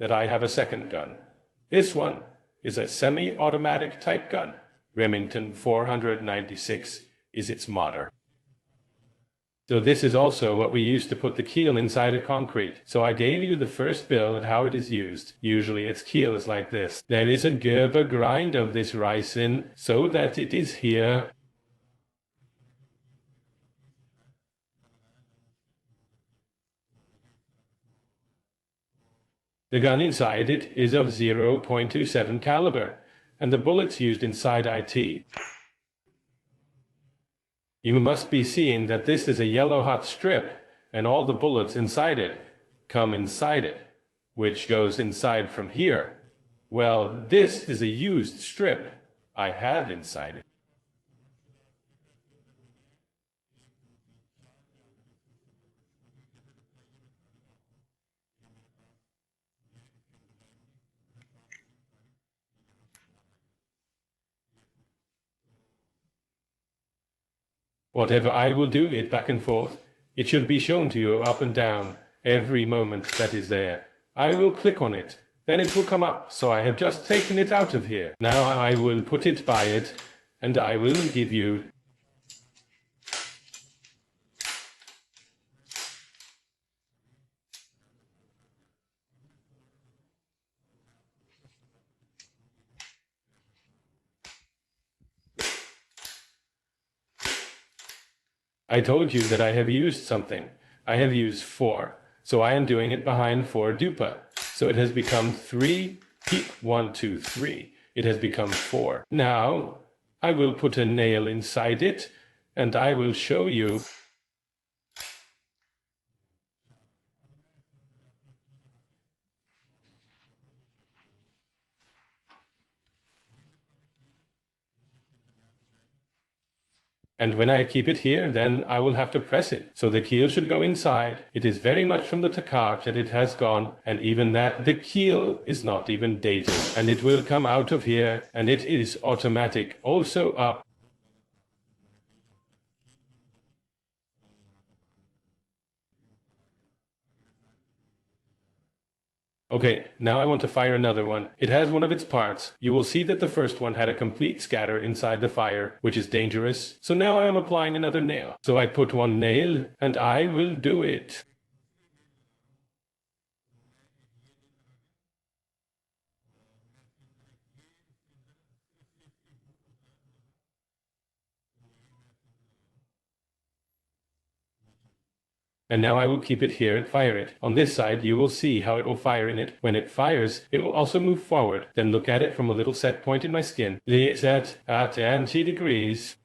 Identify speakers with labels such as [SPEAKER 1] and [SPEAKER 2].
[SPEAKER 1] that I have a second gun. This one is a semi-automatic type gun. Remington 496 is its motto. So this is also what we use to put the keel inside a concrete. So I gave you the first bill and how it is used. Usually its keel is like this. There is a Gerber grind of this rice in so that it is here. The gun inside it is of 0.27 caliber, and the bullets used inside it. You must be seeing that this is a yellow hot strip, and all the bullets inside it come inside it, which goes inside from here. Well, this is a used strip I had inside it. Whatever I will do it back and forth, it should be shown to you up and down every moment that is there. I will click on it, then it will come up, so I have just taken it out of here. Now I will put it by it, and I will give you I told you that I have used something. I have used 4, so I am doing it behind 4 dupa. So it has become 3, 1, 2, 3. It has become 4. Now, I will put a nail inside it, and I will show you. And when I keep it here, then I will have to press it. So the keel should go inside. It is very much from the Takach that it has gone. And even that, the keel is not even dated. And it will come out of here. And it is automatic also up. Okay, now I want to fire another one. It has one of its parts. You will see that the first one had a complete scatter inside the fire, which is dangerous. So now I am applying another nail. So I put one nail, and I will do it. And now I will keep it here and fire it. On this side, you will see how it will fire in it. When it fires, it will also move forward. Then look at it from a little set point in my skin. Set at 90 degrees.